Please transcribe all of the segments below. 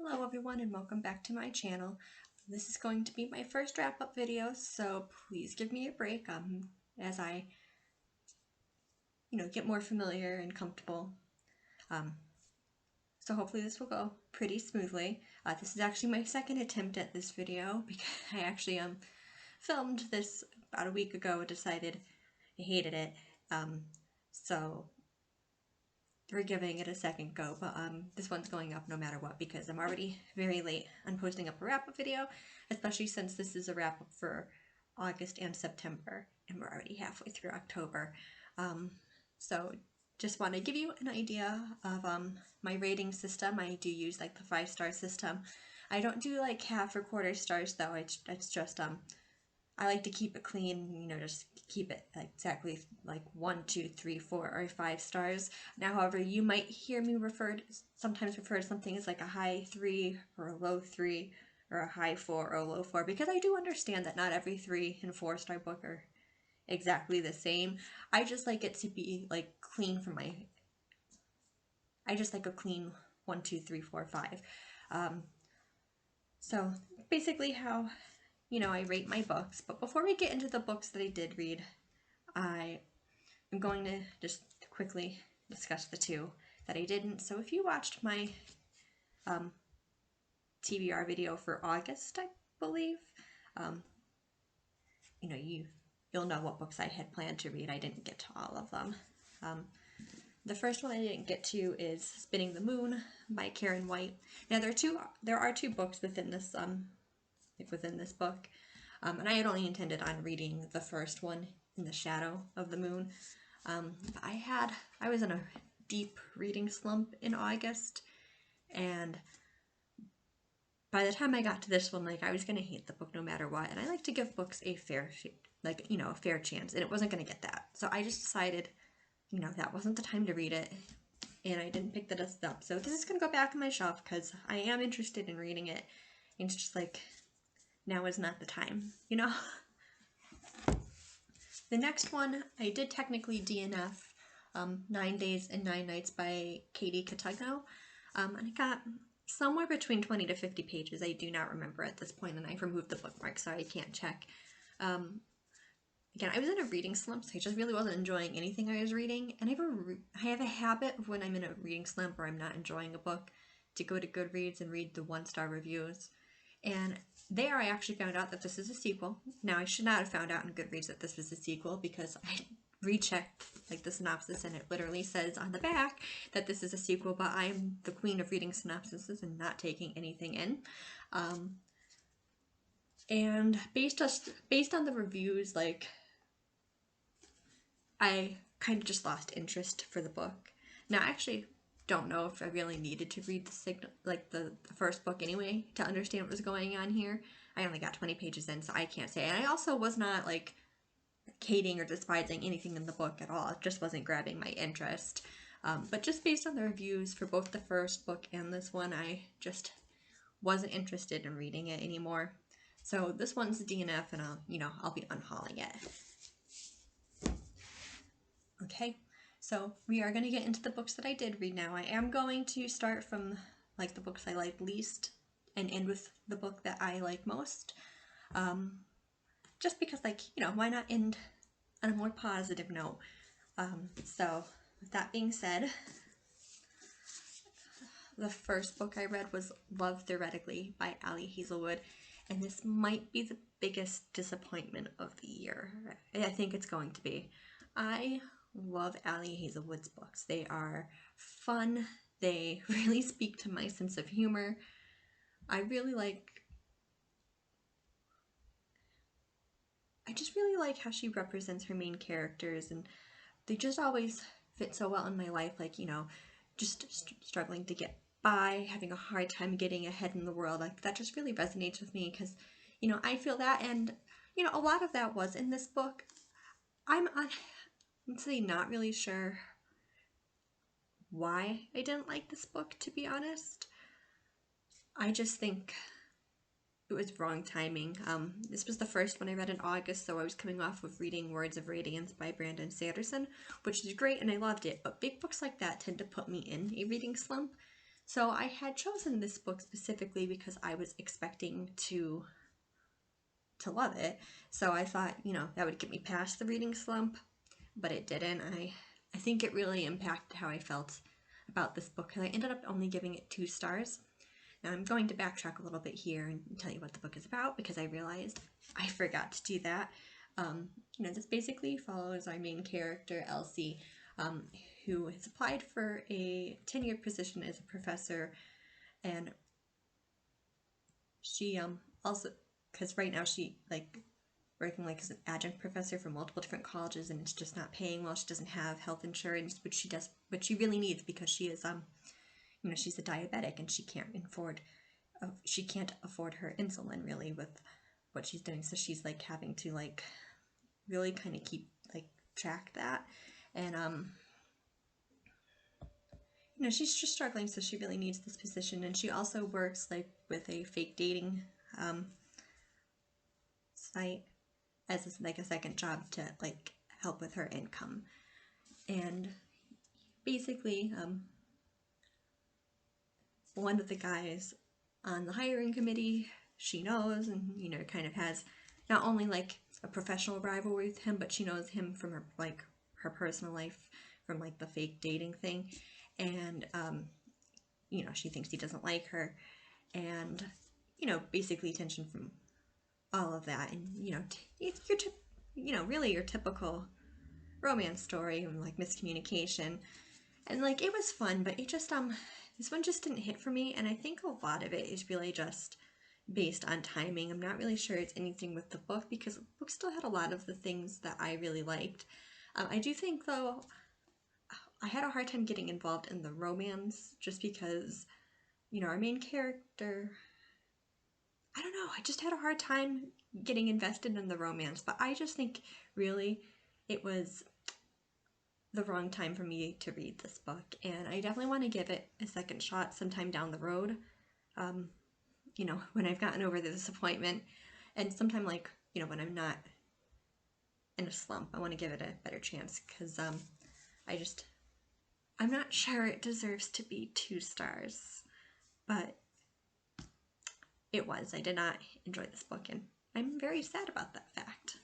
Hello everyone and welcome back to my channel. This is going to be my first wrap-up video, so please give me a break as I get more familiar and comfortable. So hopefully this will go pretty smoothly. This is actually my second attempt at this video because I actually filmed this about a week ago and decided I hated it. So we're giving it a second go, but this one's going up no matter what because I'm already very late on posting up a wrap-up video, especially since this is a wrap-up for August and September, and we're already halfway through October. So just want to give you an idea of my rating system. I do use like the 5-star system. I don't do like half or quarter stars though. It's just I like to keep it clean, just keep it exactly like 1, 2, 3, 4, or 5 stars. Now, however, you might hear me sometimes refer to something as like a high 3 or a low 3 or a high 4 or a low 4, because I do understand that not every 3 and 4-star book are exactly the same. I just like it to be like clean for I just like a clean 1, 2, 3, 4, 5. So basically how I rate my books. But before we get into the books that I did read, I am going to just quickly discuss the 2 that I didn't. So if you watched my TBR video for August, I believe, you'll know what books I had planned to read. I didn't get to all of them. The first one I didn't get to is Spinning the Moon by Karen White. Now there are two books within this book. And I had only intended on reading the first one, In the Shadow of the Moon. But I was in a deep reading slump in August, and by the time I got to this one, I was gonna hate the book no matter what. And I like to give books a fair chance, and it wasn't gonna get that. So I just decided, that wasn't the time to read it, and I didn't pick the dust up. So this is gonna go back on my shelf because I am interested in reading it. And it's just now is not the time, The next one, I did technically DNF, 9 Days and 9 Nights by Katie Katugno, and I got somewhere between 20 to 50 pages. I do not remember at this point, and I've removed the bookmark, so I can't check. Again, I was in a reading slump, so I just really wasn't enjoying anything I was reading, and I have a habit of when I'm in a reading slump or I'm not enjoying a book to go to Goodreads and read the 1-star reviews. And there I actually found out that this is a sequel. Now, I should not have found out in Goodreads that this was a sequel because I rechecked the synopsis, and it literally says on the back that this is a sequel, but I'm the queen of reading synopsises and not taking anything in. And based on the reviews, I kind of just lost interest for the book. Now, I actually don't know if I really needed to read the first book anyway to understand what was going on here. I only got 20 pages in, so I can't say. And I also was not hating or despising anything in the book at all. It just wasn't grabbing my interest. But just based on the reviews for both the first book and this one, I just wasn't interested in reading it anymore. So this one's DNF, and I'll be unhauling it. Okay. So we are going to get into the books that I did read now. I am going to start from the books I like least and end with the book that I like most. Just because why not end on a more positive note? So with that being said, the first book I read was Love Theoretically by Ali Hazelwood, and this might be the biggest disappointment of the year. I think it's going to be. I love Ali Hazelwood's books. They are fun. They really speak to my sense of humor. I just really like how she represents her main characters, and they just always fit so well in my life, just struggling to get by, having a hard time getting ahead in the world. That just really resonates with me because, I feel that, and, a lot of that was in this book. I'm honestly not really sure why I didn't like this book, to be honest. I just think it was wrong timing. This was the first one I read in August, so I was coming off of reading Words of Radiance by Brandon Sanderson, which is great and I loved it, but big books like that tend to put me in a reading slump. So I had chosen this book specifically because I was expecting to love it. So I thought, you know, that would get me past the reading slump, but it didn't. I think it really impacted how I felt about this book, and I ended up only giving it 2 stars. Now I'm going to backtrack a little bit here and tell you what the book is about, because I realized I forgot to do that. You know, this basically follows our main character, Elsie, who has applied for a tenured position as a professor, and she also, because right now she working like as an adjunct professor for multiple different colleges, and it's just not paying well. She doesn't have health insurance, which she really needs, because she is you know, she's a diabetic and she can't afford her insulin really with what she's doing. So she's like having to like really kind of keep like track that, and you know, she's just struggling, so she really needs this position. And she also works like with a fake dating site as like a second job to like help with her income. And basically, one of the guys on the hiring committee she knows, and you know, kind of has not only like a professional rivalry with him, but she knows him from her personal life, from like the fake dating thing. And you know, she thinks he doesn't like her, and you know, basically tension from all of that. And you know, you know, really your typical romance story, and like miscommunication, and like it was fun, but it just this one just didn't hit for me. And I think a lot of it is really just based on timing. I'm not really sure it's anything with the book, because the book still had a lot of the things that I really liked. I do think though I had a hard time getting involved in the romance, just because, you know, our main character, I don't know, I just had a hard time getting invested in the romance. But I just think really it was the wrong time for me to read this book, and I definitely want to give it a second shot sometime down the road. You know, when I've gotten over the disappointment, and sometime like, you know, when I'm not in a slump, I want to give it a better chance, because I'm not sure it deserves to be 2 stars, but it was. I did not enjoy this book, and I'm very sad about that fact.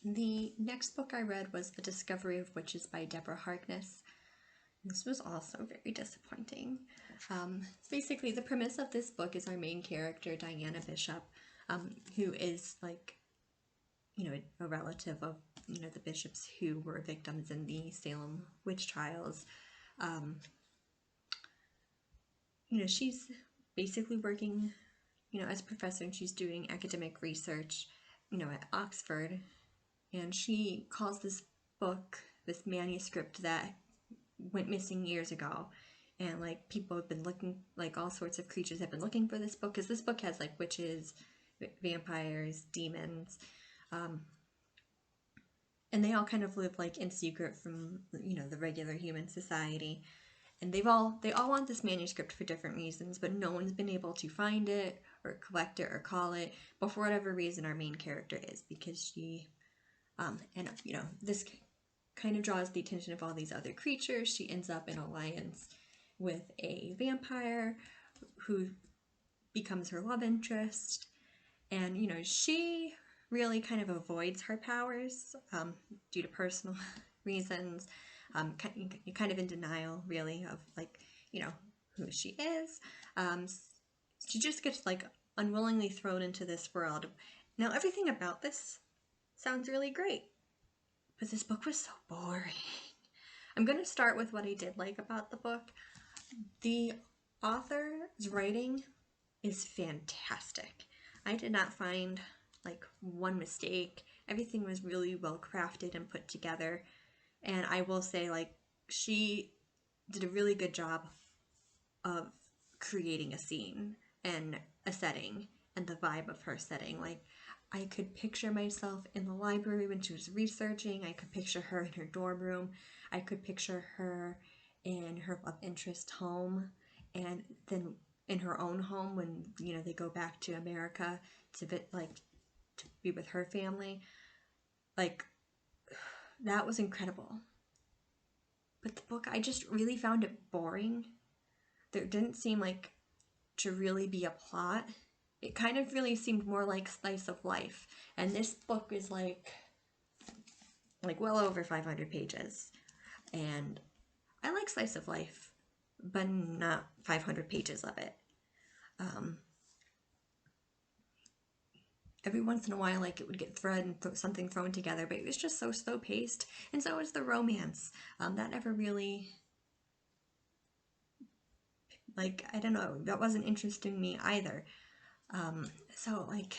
The next book I read was The Discovery of Witches by Deborah Harkness. This was also very disappointing. Basically, the premise of this book is our main character, Diana Bishop, who is like, you know, a relative of, you know, the bishops who were victims in the Salem witch trials. You know, she's basically working, you know, as a professor, and she's doing academic research, you know, at Oxford. And she calls this book, this manuscript that went missing years ago. And like people have been looking, like all sorts of creatures have been looking for this book, because this book has like witches, vampires, demons, and they all kind of live like in secret from, you know, the regular human society. And they all want this manuscript for different reasons, but no one's been able to find it or collect it or call it. But for whatever reason, our main character is, because she and you know, this kind of draws the attention of all these other creatures. She ends up in alliance with a vampire who becomes her love interest, and you know, she really kind of avoids her powers due to personal reasons. Kind of in denial, really, of like, you know, who she is. She just gets like unwillingly thrown into this world. Now, everything about this sounds really great, but this book was so boring. I'm going to start with what I did like about the book. The author's writing is fantastic. I did not find like one mistake. Everything was really well crafted and put together. And I will say, like, she did a really good job of creating a scene and a setting and the vibe of her setting. Like, I could picture myself in the library when she was researching. I could picture her in her dorm room. I could picture her in her love interest home, and then in her own home when, you know, they go back to America to be with her family. Like, that was incredible. But the book, I just really found it boring. There didn't seem like to really be a plot. It kind of really seemed more like slice of life. And this book is like well over 500 pages. And I like slice of life, but not 500 pages of it. Every once in a while, like, it would get thread and something thrown together, but it was just so slow paced. And so was the romance. That never really, like, I don't know, that wasn't interesting me either. So, like,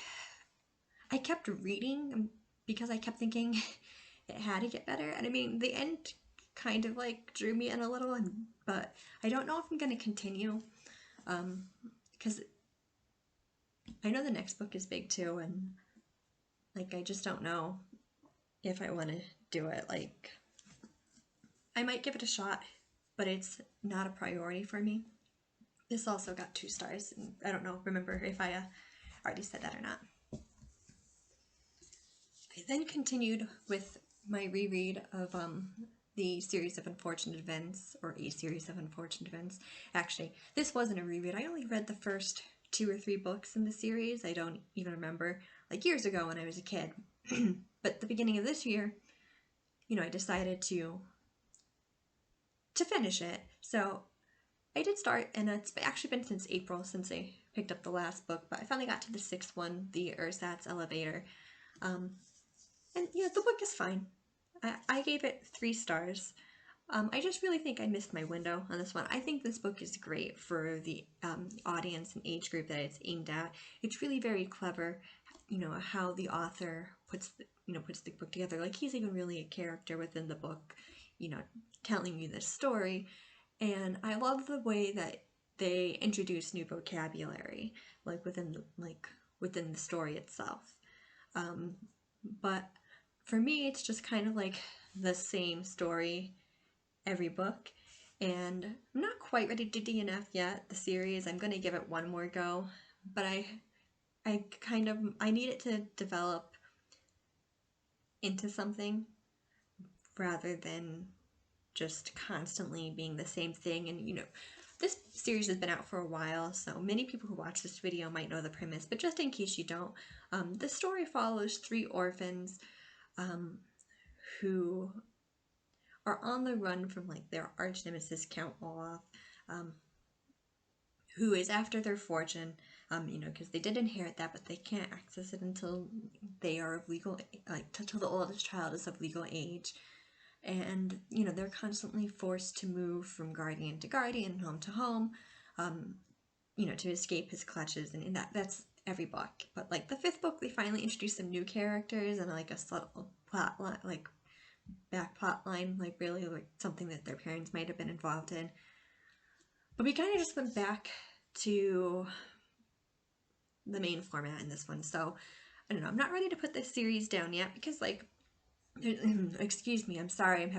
I kept reading because I kept thinking it had to get better. And I mean, the end kind of like drew me in a little, but I don't know if I'm going to continue, because I know the next book is big too, and like, I just don't know if I want to do it. Like, I might give it a shot, but it's not a priority for me. This also got 2 stars, and I don't remember if I already said that or not. I then continued with my reread of the series of unfortunate events, or a series of unfortunate events. Actually, this wasn't a reread. I only read the first 2 or 3 books in the series. I don't even remember, like, years ago when I was a kid. But the beginning of this year, you know, I decided to finish it. So I did start, and it's actually been since April since I picked up the last book, but I finally got to the 6th one, the Ersatz Elevator. And, you know, the book is fine. I gave it 3 stars. I just really think I missed my window on this one. I think this book is great for the audience and age group that it's aimed at. It's really very clever, you know, how the author puts the book together. Like, he's even really a character within the book, you know, telling you this story. And I love the way that they introduce new vocabulary, like within the story itself. But for me, it's just kind of like the same story every book, and I'm not quite ready to DNF yet, the series. I'm going to give it one more go, but I need it to develop into something rather than just constantly being the same thing. And, you know, this series has been out for a while, so many people who watch this video might know the premise, but just in case you don't, the story follows 3 orphans who are on the run from, like, their arch nemesis, Count Olaf, who is after their fortune, you know, because they did inherit that, but they can't access it until they are of legal, like, until the oldest child is of legal age. And, you know, they're constantly forced to move from guardian to guardian, home to home, you know, to escape his clutches. And that's every book. But, like, the 5th book, they finally introduced some new characters and, like, a subtle plot line, like, back plot line, like, really, like, something that their parents might have been involved in. But we kind of just went back to the main format in this one. So, I don't know, I'm not ready to put this series down yet because, like, excuse me, I'm sorry,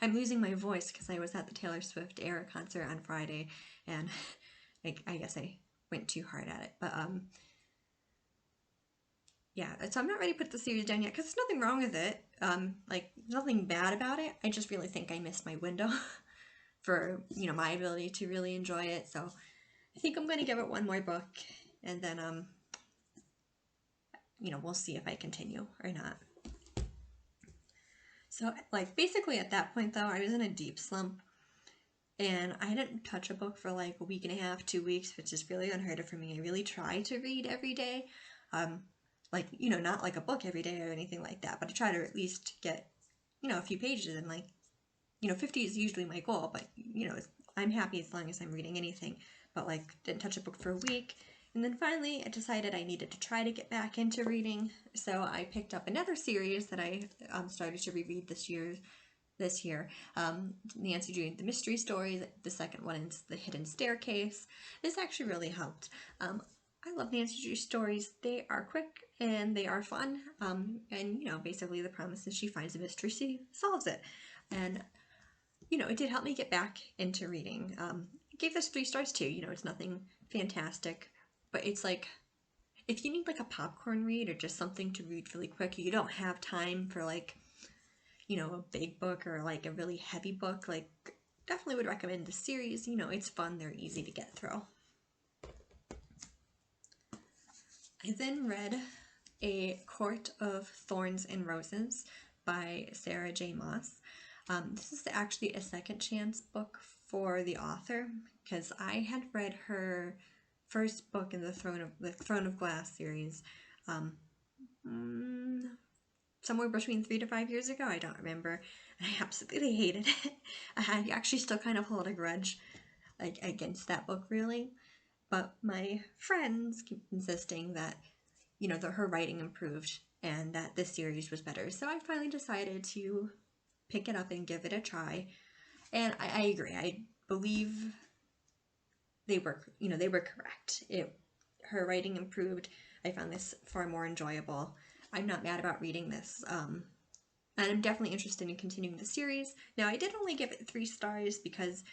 I'm losing my voice because I was at the Taylor Swift Era concert on Friday, and I guess I went too hard at it, but yeah, so I'm not ready to put the series down yet because there's nothing wrong with it, like, nothing bad about it. I just really think I missed my window for, you know, my ability to really enjoy it. So I think I'm going to give it one more book, and then you know, we'll see if I continue or not. So, like, basically at that point, though, I was in a deep slump, and I didn't touch a book for like a week and a half, 2 weeks, which is really unheard of for me. I really try to read every day, like, you know, not like a book every day or anything like that, but I try to at least get, you know, a few pages, and, like, you know, 50 is usually my goal, but, you know, I'm happy as long as I'm reading anything, but, like, didn't touch a book for a week. And then finally, I decided I needed to try to get back into reading, so I picked up another series that I started to reread this year. Nancy Drew the Mystery Stories. The second one is The Hidden Staircase. This actually really helped. I love Nancy Drew stories. They are quick and they are fun. And, you know, basically the premise is she finds a mystery, she solves it. And, you know, it did help me get back into reading. I gave this 3 stars too. You know, it's nothing fantastic, but it's like, if you need like a popcorn read or just something to read really quick, you don't have time for, like, you know, a big book or like a really heavy book, like definitely would recommend the series. You know, it's fun, they're easy to get through. I then read A Court of Thorns and Roses by Sarah J. Maas. This is actually a second chance book for the author, because I had read her first book in the Throne of Glass series somewhere between 3 to 5 years ago. I don't remember. I absolutely hated it. I actually still kind of hold a grudge against that book, really. But my friends keep insisting that, you know, that her writing improved and that this series was better. So I finally decided to pick it up and give it a try. And I agree. I believe they were correct. Her writing improved. I found this far more enjoyable. I'm not mad about reading this. And I'm definitely interested in continuing the series. Now, I did only give it 3 stars because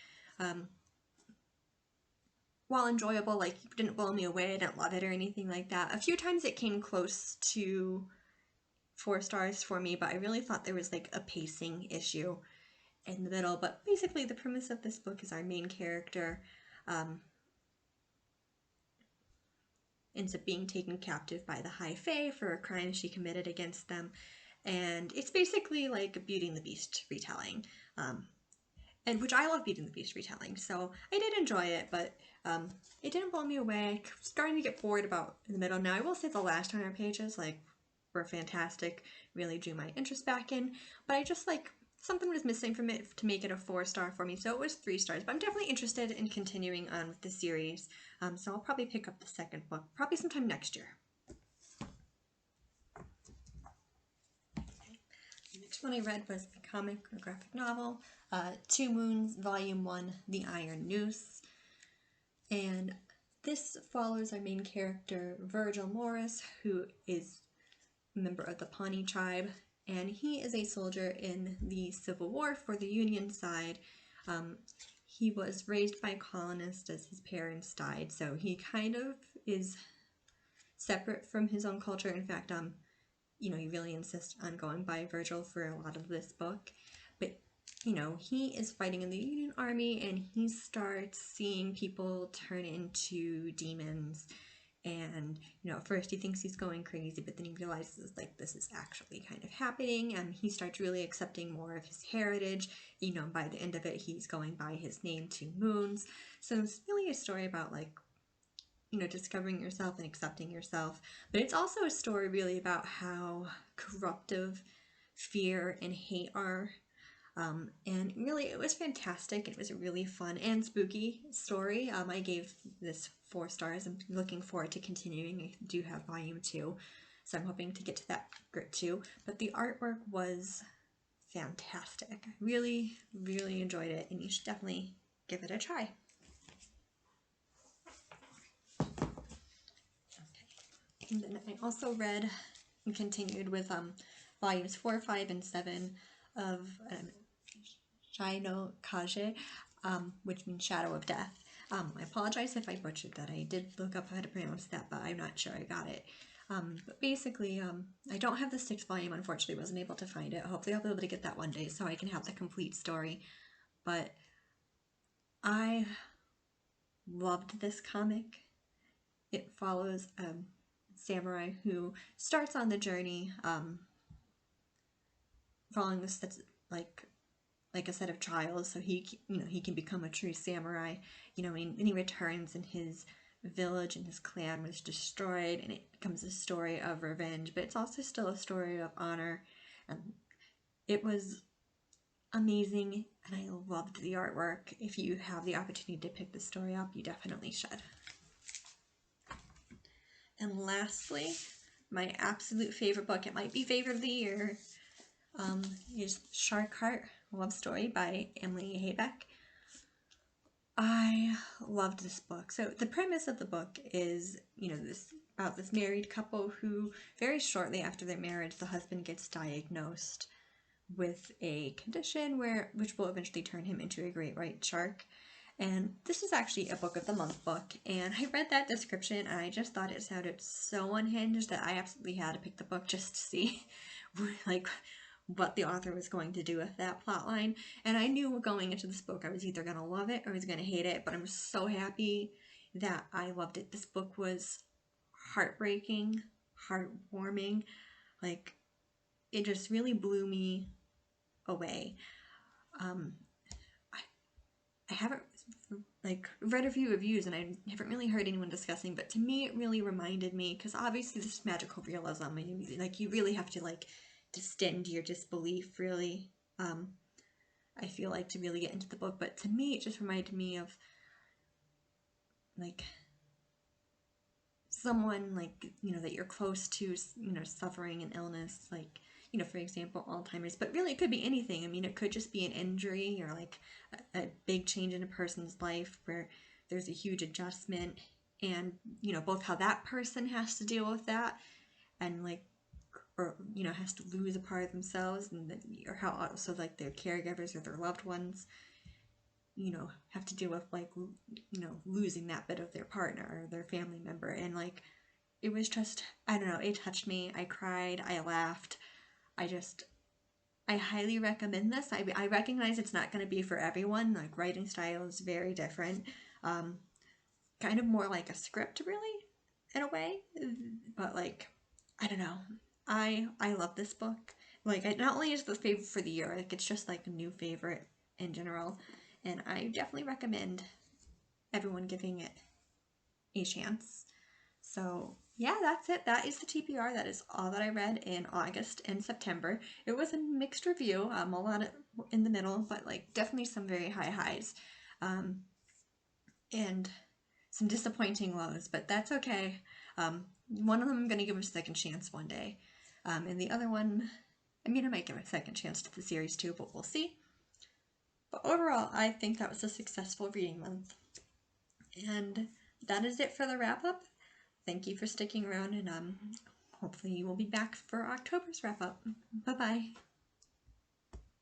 while enjoyable, like, it didn't blow me away, I didn't love it or anything like that. A few times it came close to 4 stars for me, but I really thought there was like a pacing issue in the middle. But basically the premise of this book is our main character ends up being taken captive by the High Fae for a crime she committed against them. And it's basically like a Beauty and the Beast retelling. And which I love Beauty and the Beast retelling, so I did enjoy it, but it didn't blow me away. I'm starting to get bored about in the middle. Now, I will say the last 100 pages, like, were fantastic, really drew my interest back in, but I just, like, something was missing from it to make it a 4-star for me, so it was 3 stars, but I'm definitely interested in continuing on with the series, so I'll probably pick up the second book, probably sometime next year. The next one I read was a comic or graphic novel, Two Moons, Volume 1, The Iron Noose. And this follows our main character, Virgil Morris, who is a member of the Pawnee tribe, and he is a soldier in the Civil War for the Union side. He was raised by colonists as his parents died, so he kind of is separate from his own culture. In fact, you know, he really insists on going by Virgil for a lot of this book. But, you know, he is fighting in the Union Army, and he starts seeing people turn into demons. And, you know, at first he thinks he's going crazy, but then he realizes, like, this is actually kind of happening, and he starts really accepting more of his heritage. You know, by the end of it, he's going by his name, Two Moons. So it's really a story about, like, you know, discovering yourself and accepting yourself. But it's also a story really about how corruptive fear and hate are. And really, it was fantastic. It was a really fun and spooky story. I gave this 4 stars. I'm looking forward to continuing. I do have volume 2, so I'm hoping to get to that grit too. But the artwork was fantastic. I really, really enjoyed it, and you should definitely give it a try. And then I also read and continued with volumes 4, 5, and 7 of Kage, which means Shadow of Death. I apologize if I butchered that. I did look up how to pronounce that, but I'm not sure I got it. But basically, I don't have the 6th volume, unfortunately, wasn't able to find it. Hopefully I'll be able to get that one day so I can have the complete story. But I loved this comic. It follows a samurai who starts on the journey following this like a set of trials, so he can become a true samurai. You know, and he returns, and his village and his clan was destroyed, and it becomes a story of revenge, but it's also still a story of honor. It was amazing, and I loved the artwork. If you have the opportunity to pick the story up, you definitely should. And lastly, my absolute favorite book, it might be favorite of the year, is Shark Heart, Love Story by Emily Haybeck. I loved this book. So the premise of the book is, you know, about this married couple who very shortly after their marriage, the husband gets diagnosed with a condition which will eventually turn him into a great white shark. And this is actually a book of the month book, and I read that description and I just thought it sounded so unhinged that I absolutely had to pick the book just to see like what the author was going to do with that plot line. And I knew going into this book I was either going to love it or I was going to hate it, but I'm so happy that I loved it. This book was heartbreaking, heartwarming. Like, it just really blew me away. I haven't read a few reviews and I haven't really heard anyone discussing, but to me it really reminded me, because obviously this is magical realism and you really have to distend your disbelief really, I feel like, to really get into the book. But to me it just reminded me of someone that you're close to, suffering an illness, for example, Alzheimer's, but really it could be anything. I mean, it could just be an injury or a big change in a person's life where there's a huge adjustment, and both how that person has to deal with that and or has to lose a part of themselves, and or how also their caregivers or their loved ones have to deal with losing that bit of their partner or their family member. And it was just, I don't know, it touched me. I cried, I laughed. I highly recommend this. I recognize it's not going to be for everyone. Writing style is very different. Kind of more like a script, really, in a way. But I don't know. I love this book. Not only is it the favorite for the year, it's just a new favorite in general. And I definitely recommend everyone giving it a chance. So yeah, that's it. That is the TBR. That is all that I read in August and September. It was a mixed review, a lot in the middle, but definitely some very high highs, and some disappointing lows, but that's okay. One of them I'm going to give a second chance one day, and the other one, I might give a second chance to the series too, but we'll see. But overall, I think that was a successful reading month. And that is it for the wrap-up. Thank you for sticking around, and hopefully you will be back for October's wrap-up. Bye-bye.